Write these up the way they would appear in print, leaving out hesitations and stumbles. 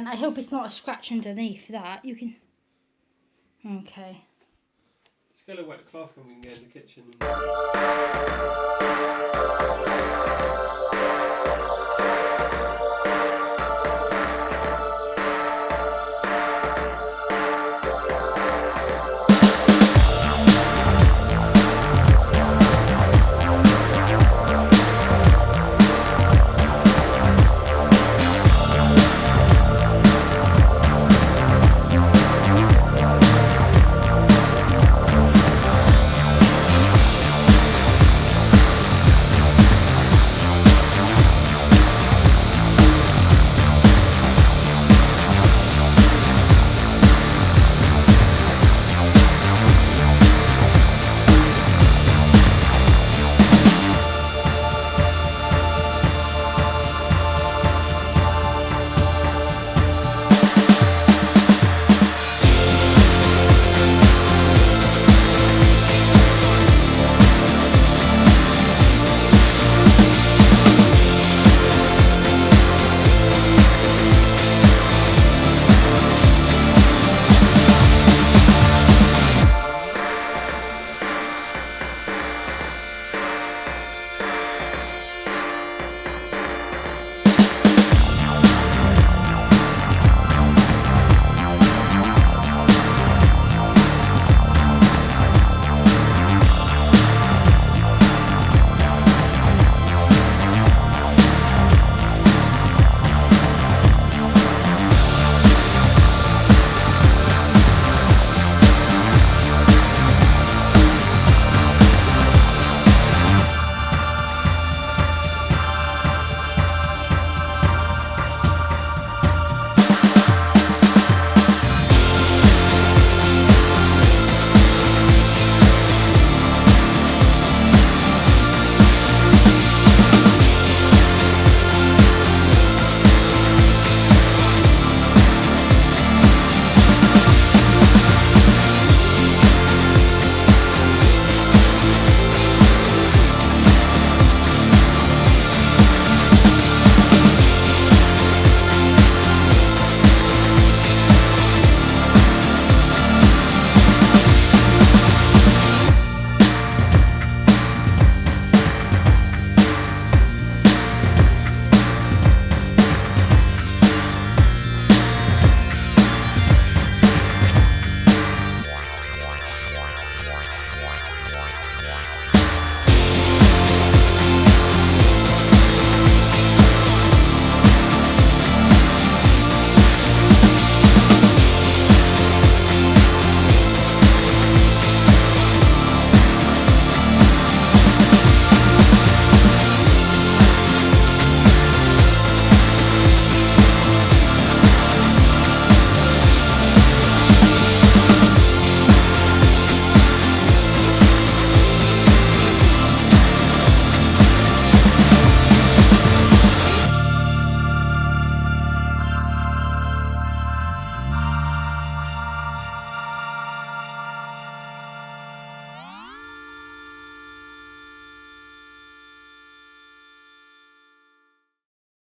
And I hope it's not a scratch underneath that. You can... Okay. Just get a wet cloth and we can get in the kitchen.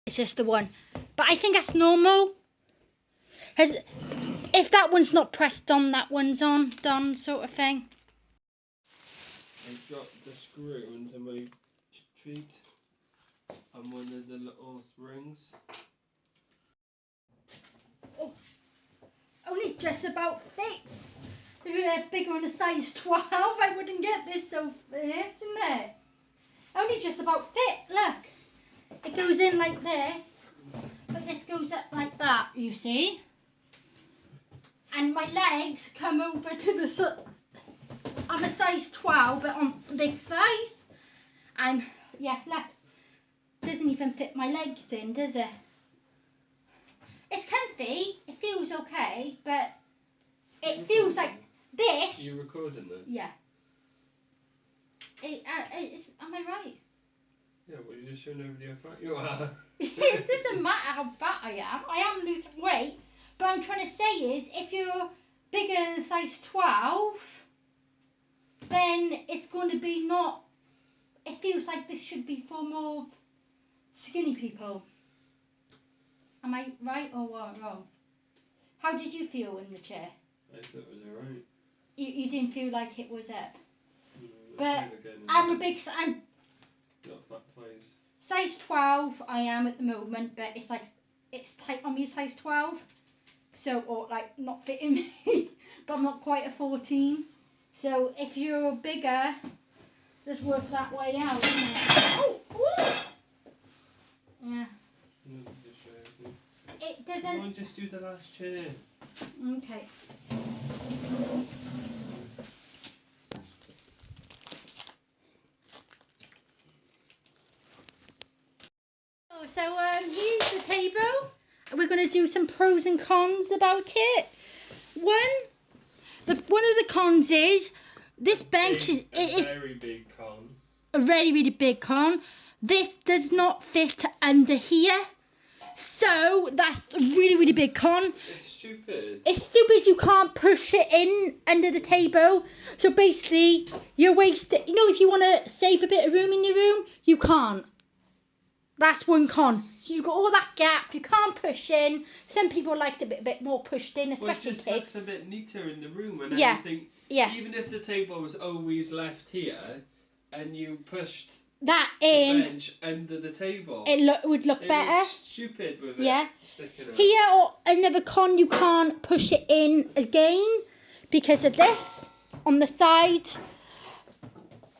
It's just the one. But I think that's normal. If that one's not pressed on, that one's on, done sort of thing. I dropped the screw into my treat and one of the little springs. Oh, only just about fits. If you were bigger on a size 12, I wouldn't get this in there. Only just about fit, look. It goes in like this, but this goes up like that, you see. And my legs come over to the... I'm a size 12, but on big size. Yeah, look. Doesn't even fit my legs in, does it? It's comfy. It feels okay, but it feels like this. You recording then? Yeah. Am I right? Yeah, well, you're just showing everybody how fat you are. It doesn't matter how fat I am. I am losing weight. But I'm trying to say is, if you're bigger than size 12, then it's going to be not... It feels like this should be for more skinny people. Am I right or wrong? How did you feel in the chair? I thought it was alright. You didn't feel like it was up? No, But I'm a big... I'm got fat thighs. size 12 I am at the moment, but it's like... It's tight on me, size 12. So, or like not fitting me. But I'm not quite a 14. So if you're bigger, just work that way out, isn't it? Oh! Yeah. It doesn't... Come on, just do the last chair. Okay. Oh, so here's the table. We're going to do some pros and cons about it. One of the cons is this bench is a very big con. A really, really big con. This does not fit under here. So that's a really, really big con. It's stupid. It's stupid you can't push it in under the table. So basically, you're wasting... You know, if you want to save a bit of room in your room, you can't. That's one con. So you've got all that gap. You can't push in. Some people like it a bit more pushed in, especially kids. Well, it just looks a bit neater in the room and everything. Yeah. Even if the table was always left here and you pushed that the in bench under the table, it would look better. Looks stupid with it sticking out. Here, or another con, you can't push it in again because of this on the side.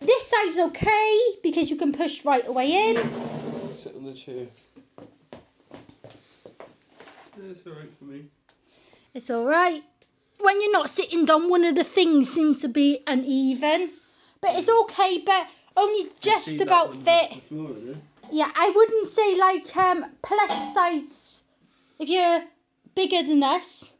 This side's okay because you can push right away in. Sit on the chair. It's alright for me. It's alright. When you're not sitting down, one of the things seems to be uneven. But it's okay, but only just about fit. Yeah, I wouldn't say like plus size. If you're bigger than us,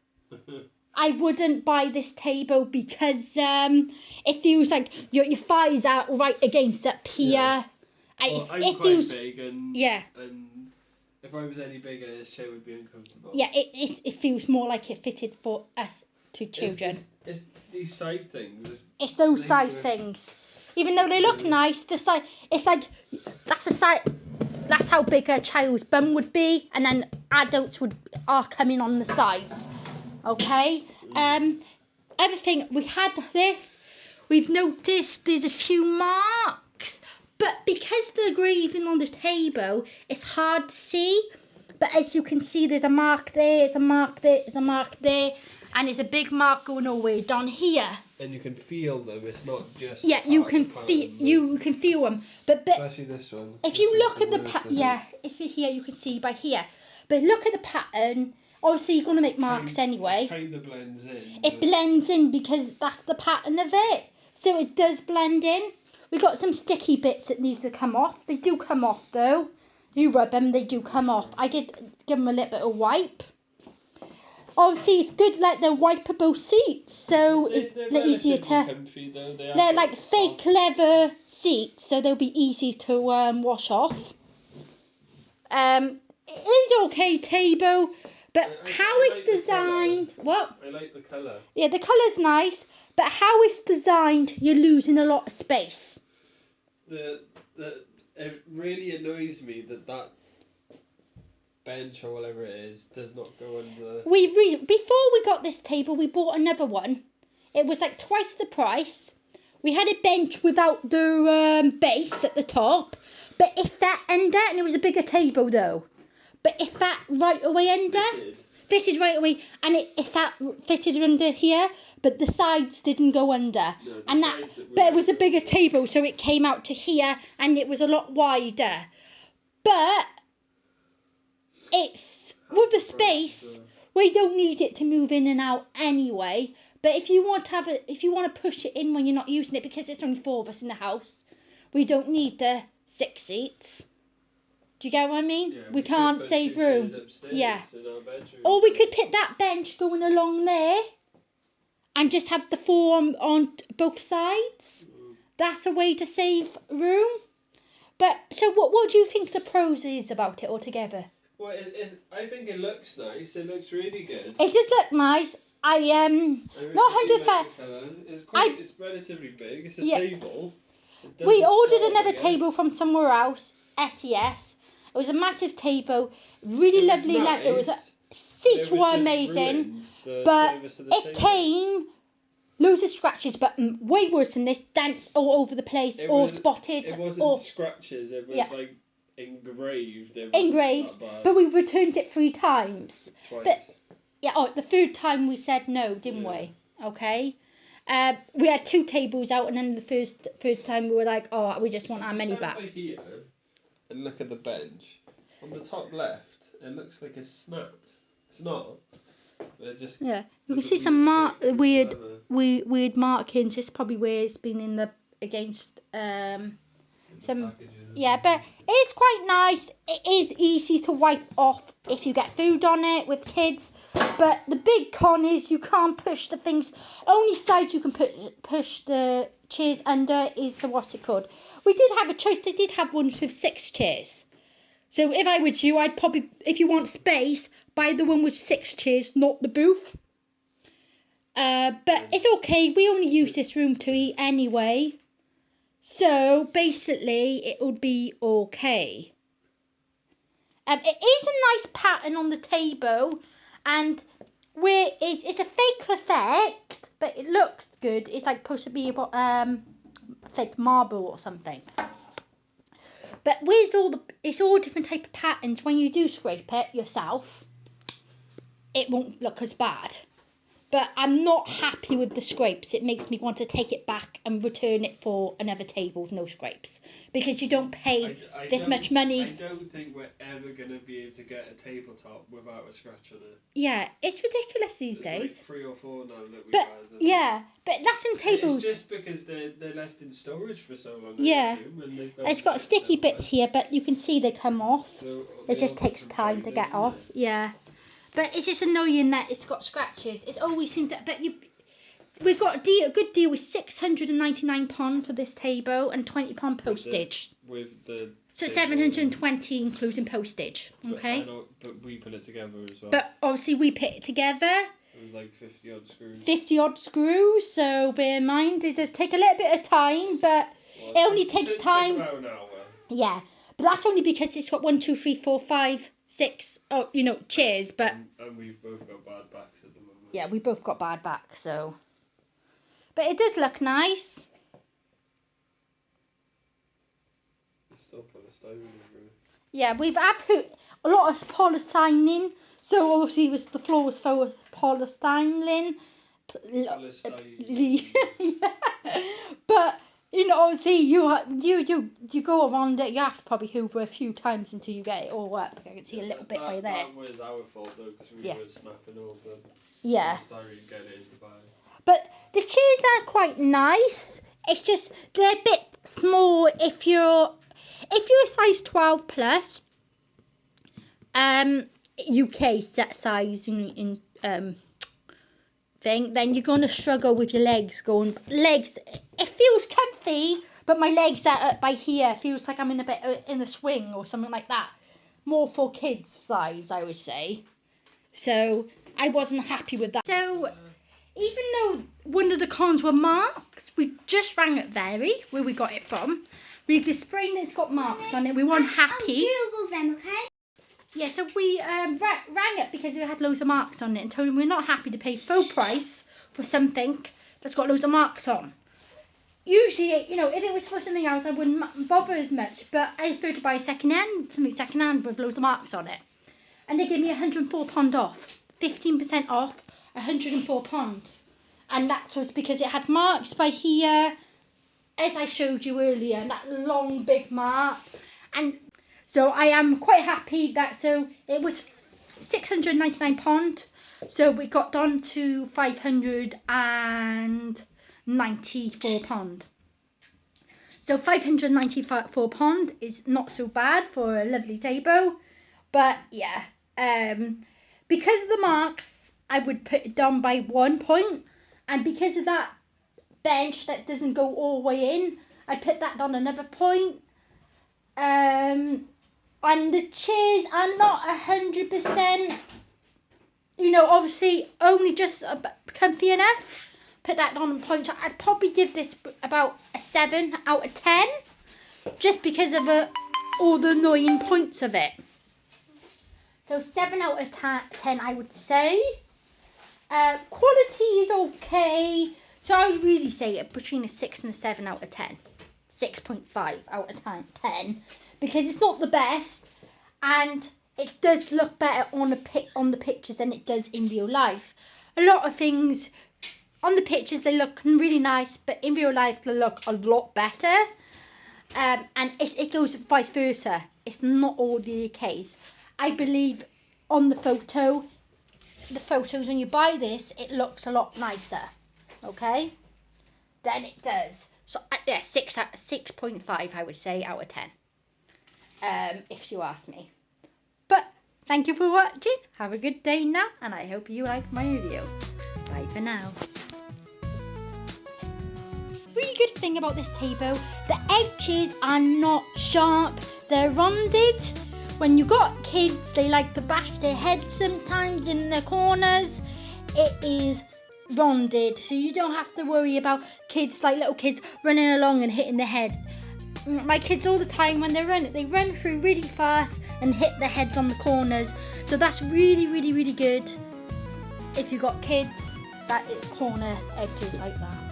I wouldn't buy this table because it feels like your thighs are right against up here. Yeah. Well, I'm quite big and if I was any bigger, this chair would be uncomfortable. Yeah, it feels more like it fitted for us two children. It's these side things. It's those size things. Even though they look nice, the side, it's like, that's how big a child's bum would be, and then adults are coming on the sides. Okay? Other thing, we had this, we've noticed there's a few marks, but because the engraving on the table, it's hard to see. But as you can see, there's a mark there, there's a mark there, there's a mark there, and there's a big mark going all the way down here. And you can feel them. It's not just. Yeah, you can feel them. But especially this one. If you look at the if you're here, you can see by here. But look at the pattern. Obviously, you're going to make marks anyway. It kind of blends in. It blends in because that's the pattern of it. So it does blend in. We got some sticky bits that needs to come off. They do come off though. You rub them, they do come off. I did give them a little bit of wipe. Obviously, it's good like they're wipeable seats, so they're easier to. Comfy, though. They're like fake leather seats, so they'll be easy to wash off. It is okay table, but how it's designed. What? I like the colour. Yeah, the colour's nice, but how it's designed, you're losing a lot of space. It really annoys me that bench or whatever it is does not go under. Before we got this table, we bought another one. It was like twice the price. We had a bench without the base at the top, but if that under, and it was a bigger table though, but if that right away under, fitted right away, and if that fitted under here, but the sides didn't go under, but it was a bigger table, so it came out to here, and it was a lot wider, but it's with the space. We don't need it to move in and out anyway. But if you want to push it in when you're not using it, because it's only 4 of us in the house, we don't need the 6 seats. Do you get what I mean? Yeah, we can't save room. Yeah. Or we could put that bench going along there, and just have the 4 on both sides. That's a way to save room. But so, what do you think the pros is about it altogether? Well, I think it looks nice. It looks really good. It does look nice. I really not 100%. It's relatively big. It's a table. We ordered another table from somewhere else, SES, It was a massive table, really lovely. Nice. It was seats were amazing, but it came loads of scratches, but way worse than this. Dents all over the place, spotted. It wasn't scratches. It was like engraved. Engraved, but we returned it 3 times. Twice. But the third time we said no, didn't we? Okay. We had 2 tables out, and then the first time we were like, oh, we just want our money back. Stand by here and look at the bench. On the top left, it looks like it's snapped. It's not. Just you can see some weird markings. It's probably where it's been in the against some. Yeah, but it's quite nice. It is easy to wipe off if you get food on it with kids. But the big con is you can't push the things. Only side you can push the chairs under is the what's it called. We did have a choice. They did have ones with 6 chairs. So if I were you, I'd probably, if you want space, buy the one with 6 chairs, not the booth. But it's okay. We only use this room to eat anyway. So basically, it would be okay. It is a nice pattern on the table, and it's a fake effect, but it looks good. It's like supposed to be fake marble or something. But it's all different type of patterns. When you do scrape it yourself, it won't look as bad. But I'm not happy with the scrapes. It makes me want to take it back and return it for another table with no scrapes. Because you don't pay this much money. I don't think we're ever going to be able to get a tabletop without a scratch on it. Yeah, it's ridiculous these days. Like 3 or 4 now that we've had. Yeah, but that's in tables. It's just because they're left in storage for so long. Yeah. It's got sticky bits here, but you can see they come off. So it just takes time to get off. Yeah. But it's just annoying that it's got scratches. It's always seemed to... But we've got a good deal with £699 for this table and £20 postage. So 720 including postage. Okay? But we put it together as well. But obviously we put it together. It was like 50 odd screws. 50 odd screws. So bear in mind, it does take a little bit of time, but it only takes time. About an hour. Yeah. But that's only because it's got 1, 2, 3, 4, 5... 6, chairs, but... And we've both got bad backs at the moment. Yeah, we both got bad backs, so... But it does look nice. It's still polystyrene everywhere. Yeah, we've put a lot of polystyrene, so obviously the floor was full of polystyrene. Polystyrene. Yeah. But... obviously you go around it. You have to probably hoover a few times until you get it all up. I can see a little bit by there. That was our fault though, because we were snapping all the polystyrene, getting it into the bag. But the chairs are quite nice. It's just they're a bit small if you're a size 12 plus. UK that size in thing, then you're gonna struggle with your legs. It feels comfy, but my legs are up by here. It feels like I'm in a swing or something like that. More for kids size, I would say. So I wasn't happy with that. So even though one of the cons were marks, we just rang at Very, where we got it from. We displayed it's got marks on it. We weren't happy. I'll Google them, okay? Yeah, so we rang it because it had loads of marks on it and told them we're not happy to pay full price for something that's got loads of marks on. Usually, if it was for something else, I wouldn't bother as much, but I prefer to buy something second-hand with loads of marks on it. And they gave me £104 off, 15% off, £104. And that was because it had marks by here, as I showed you earlier, that long, big mark. And so I am quite happy so it was £699, so we got down to £594. So £594 is not so bad for a lovely table, but yeah, because of the marks, I would put it down by 1 point, and because of that bench that doesn't go all the way in, I put that down another point. And the chairs are not 100%, obviously only just comfy enough. Put that on a point. So I'd probably give this about a 7 out of 10, just because of all the annoying points of it. So 7 out of 10, I would say. Quality is okay. So I would really say it between a 6 and a 7 out of 10. 6.5 out of 10. Because it's not the best. And it does look better on the pictures than it does in real life. A lot of things on the pictures, they look really nice. But in real life, they look a lot better. And it goes vice versa. It's not all the case. I believe on the photos when you buy this, it looks a lot nicer, okay, than it does. So yeah, 6.5 I would say out of 10, if you ask me. But thank you for watching. Have a good day now, and I hope you liked my video. Bye for now. Really good thing about this table, the edges are not sharp, they're rounded. When you got kids, they like to bash their heads sometimes in the corners. It is rounded, so you don't have to worry about kids, like little kids, running along and hitting their head. My kids all the time, when they run through really fast and hit their heads on the corners. So that's really, really, really good if you got kids, that it's corner edges like that.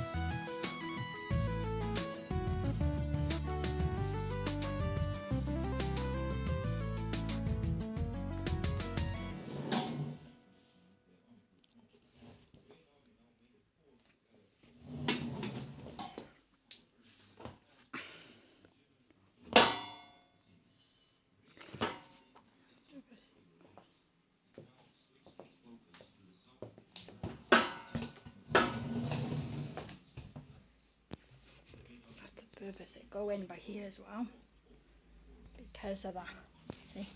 The purpose it go in by here as well because of that. See.